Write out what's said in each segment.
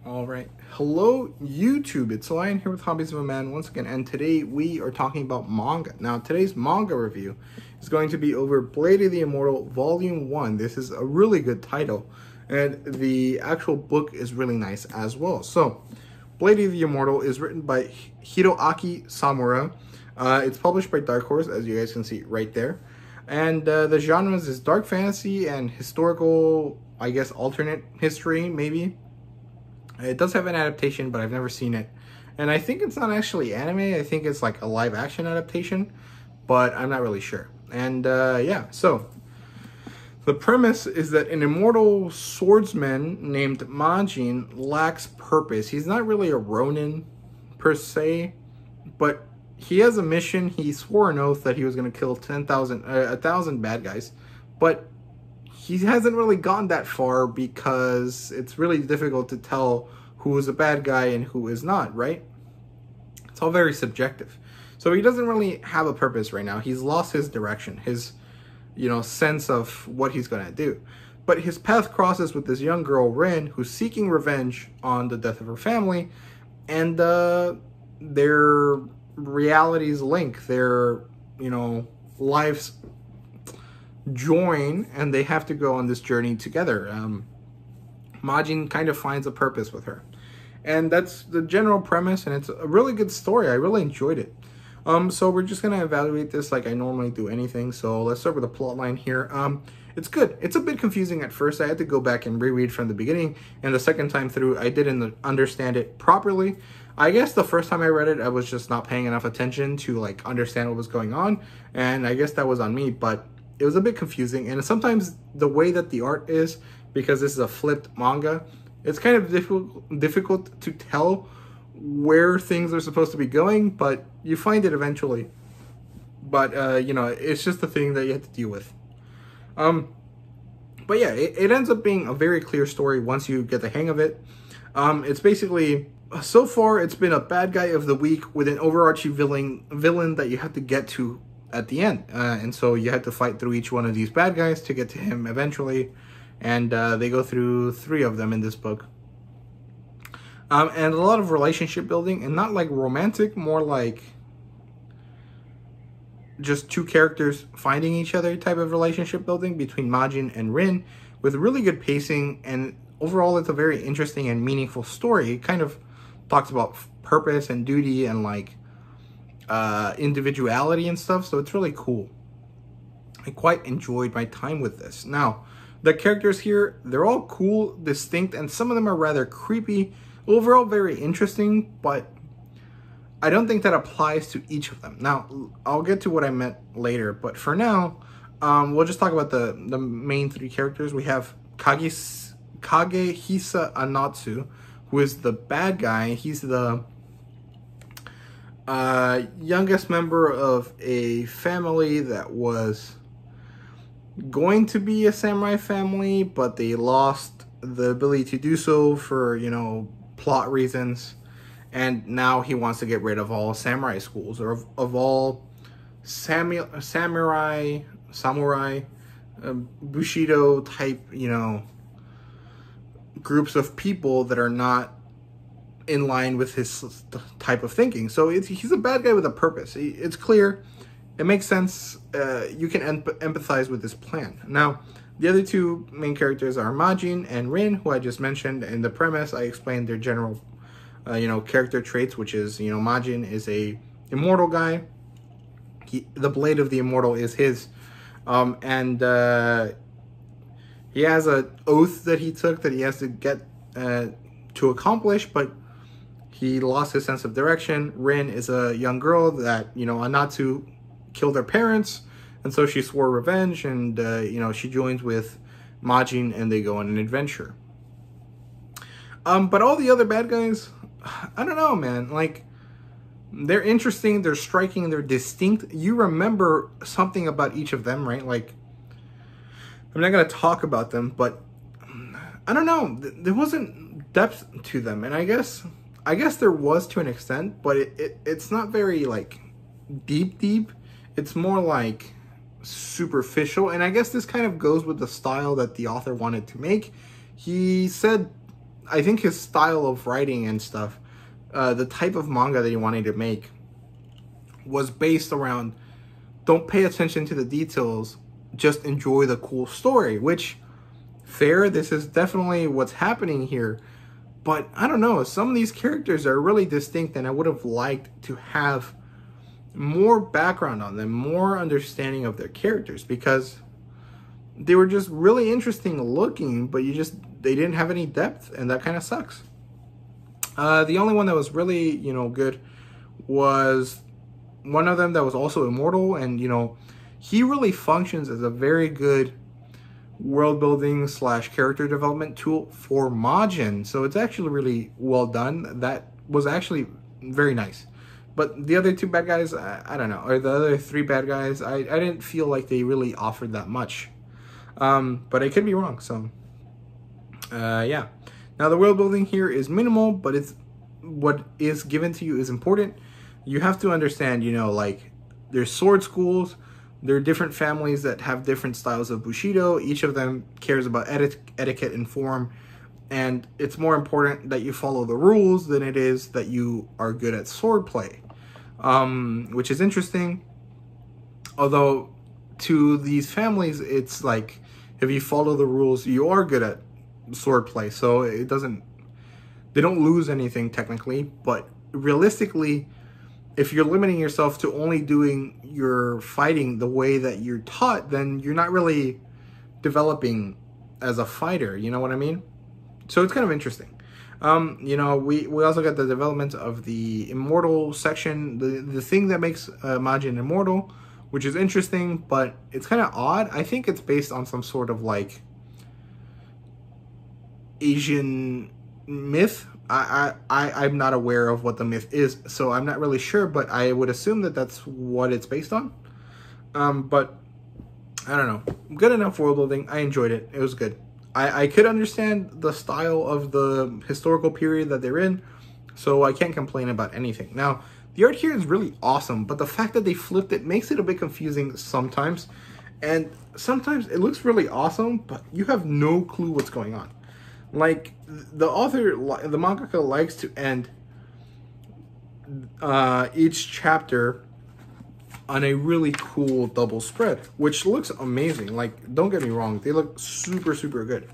All right. Hello, YouTube. It's Lion here with Hobbies of a Man once again, and today we are talking about manga. Now, today's manga review is going to be over Blade of the Immortal Volume 1. This is a really good title, and the actual book is really nice as well. So, Blade of the Immortal is written by Hiroaki Samura. It's published by Dark Horse, as you guys can see right there. And the genres is dark fantasy and historical, I guess, alternate history, maybe. It does have an adaptation, but I've never seen it. And I think it's not actually anime. I think it's like a live action adaptation, but I'm not really sure. And yeah, so the premise is that an immortal swordsman named Majin lacks purpose. He's not really a ronin per se, but he has a mission. He swore an oath that he was going to kill 1,000 bad guys, but he hasn't really gone that far because it's really difficult to tell who is a bad guy and who is not, right? It's all very subjective. So he doesn't really have a purpose right now. He's lost his direction, his, sense of what he's going to do. But his path crosses with this young girl, Rin, who's seeking revenge on the death of her family, and their realities link, their, lives join, and they have to go on this journey together. Majin kind of finds a purpose with her, and that's the general premise, and it's a really good story. I really enjoyed it. So we're just gonna evaluate this like I normally do anything. So let's start with the plot line here. It's good. It's a bit confusing at first. I had to go back and reread from the beginning, and the second time through I didn't understand it properly. I guess the first time I read it, I was just not paying enough attention to like understand what was going on, and I guess that was on me, but it was a bit confusing. And sometimes the way that the art is, because this is a flipped manga, it's kind of difficult to tell where things are supposed to be going, but you find it eventually. But, it's just a thing that you have to deal with. But yeah, it ends up being a very clear story once you get the hang of it. It's basically, so far, it's been a bad guy of the week with an overarching villain that you have to get to at the end, and so you had to fight through each one of these bad guys to get to him eventually, and they go through 3 of them in this book, and a lot of relationship building, and not like romantic, more like just 2 characters finding each other type of relationship building between Majin and Rin, with really good pacing, and overall it's a very interesting and meaningful story. It kind of talks about purpose and duty and like individuality and stuff, so it's really cool. I quite enjoyed my time with this. Now, the characters here, they're all cool, distinct, and some of them are rather creepy. Overall, very interesting, but I don't think that applies to each of them. Now, I'll get to what I meant later, but for now, we'll just talk about the main 3 characters. We have Kagehisa Anatsu, who is the bad guy. He's the youngest member of a family that was going to be a samurai family, but they lost the ability to do so for, plot reasons. And now he wants to get rid of all samurai schools, or of all samurai, Bushido type, groups of people that are not in line with his type of thinking. So he's a bad guy with a purpose. It's clear. It makes sense. You can empathize with this plan. Now, the other 2 main characters are Majin and Rin, who I just mentioned. In the premise, I explained their general, character traits, which is, Majin is a immortal guy. The Blade of the Immortal is his. And he has an oath that he took that he has to get to accomplish, but he lost his sense of direction. Rin is a young girl that, Anatsu killed her parents, and so she swore revenge, and, she joins with Majin, and they go on an adventure. But all the other bad guys, I don't know, man. Like, they're interesting, they're striking, they're distinct. You remember something about each of them, right? Like, I'm not going to talk about them, but I don't know. There wasn't depth to them, and I guess there was to an extent, but it's not very like deep. It's more like superficial, and I guess this kind of goes with the style that the author wanted to make. He said I think his style of writing and stuff, the type of manga that he wanted to make was based around, don't pay attention to the details, just enjoy the cool story, which, fair, this is definitely what's happening here. But I don't know, some of these characters are really distinct, and I would have liked to have more background on them, more understanding of their characters, because they were just really interesting looking, but they didn't have any depth, and that kind of sucks. The only one that was really, you know, good was one of them that was also Immortal, and, you know, he really functions as a very good world building / character development tool for Majin, so it's actually really well done. That was actually very nice. But the other two bad guys, I don't know, or the other three bad guys, I didn't feel like they really offered that much. But I could be wrong, so yeah. Now the world building here is minimal, but it's what is given to you is important. You have to understand, you know, like, there's sword schools, there are different families that have different styles of Bushido. Each of them cares about etiquette and form, and it's more important that you follow the rules than it is that you are good at swordplay, which is interesting. Although to these families, it's like, if you follow the rules, you are good at swordplay, so they don't lose anything technically. But realistically, if you're limiting yourself to only doing your fighting the way that you're taught, then you're not really developing as a fighter, you know what I mean? So it's kind of interesting. You know, we also got the development of the Immortal section, the thing that makes Majin immortal, which is interesting, but it's kind of odd. I think it's based on some sort of like Asian myth. I'm not aware of what the myth is, so I'm not really sure, but I would assume that that's what it's based on. But I don't know. Good enough world building. I enjoyed it. It was good. I could understand the style of the historical period that they're in, so I can't complain about anything. Now, the art here is really awesome, but the fact that they flipped it makes it a bit confusing sometimes. And sometimes it looks really awesome, but you have no clue what's going on. Like, the author, the mangaka, likes to end each chapter on a really cool double spread, which looks amazing. Like, don't get me wrong, they look super, super good.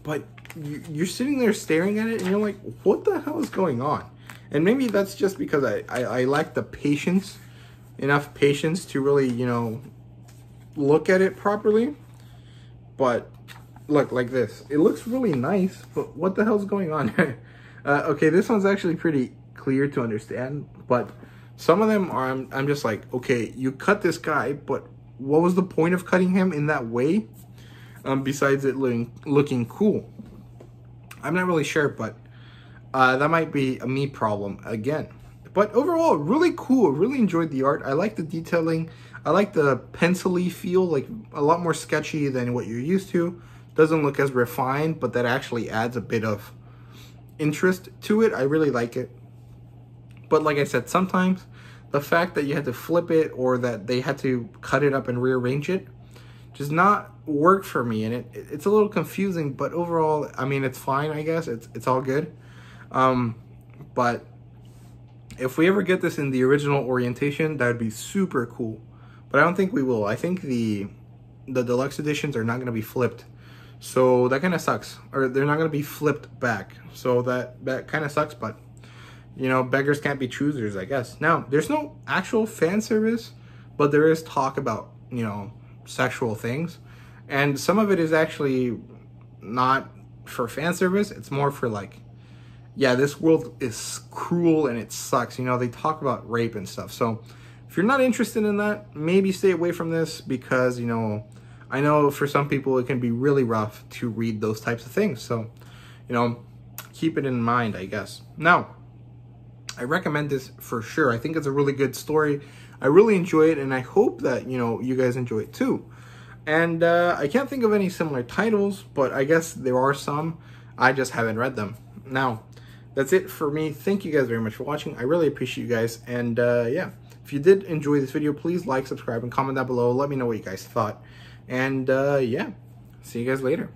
But you're sitting there staring at it, and you're like, what the hell is going on? And maybe that's just because I lack the patience, enough patience to really, you know, look at it properly. But look, like this. It looks really nice, but what the hell's going on? Okay, this one's actually pretty clear to understand, but some of them are, I'm just like, okay, you cut this guy, but what was the point of cutting him in that way? Besides it looking cool. I'm not really sure, but that might be a me problem again. But overall, really cool. Really enjoyed the art. I like the detailing. I like the pencil-y feel, like a lot more sketchy than what you're used to. Doesn't look as refined, but that actually adds a bit of interest to it. I really like it. But like I said, sometimes the fact that you had to flip it or that they had to cut it up and rearrange it does not work for me, and it's a little confusing. But overall, I mean, it's fine, I guess. It's all good. But if we ever get this in the original orientation, that would be super cool. But I don't think we will. I think the deluxe editions are not going to be flipped. So that kind of sucks. Or they're not going to be flipped back. So that kind of sucks, but, you know, beggars can't be choosers, I guess. Now, there's no actual fan service, but there is talk about, you know, sexual things. And some of it is actually not for fan service. It's more for like, yeah, this world is cruel and it sucks. You know, they talk about rape and stuff. So if you're not interested in that, maybe stay away from this, because, you know, I know for some people it can be really rough to read those types of things. So, you know, keep it in mind, I guess. Now, I recommend this for sure. I think it's a really good story. I really enjoy it, and I hope that, you know, you guys enjoy it too. And I can't think of any similar titles, but I guess there are some. I just haven't read them. Now, that's it for me. Thank you guys very much for watching. I really appreciate you guys. And yeah, if you did enjoy this video, please like, subscribe, and comment down below. Let me know what you guys thought. And yeah, see you guys later.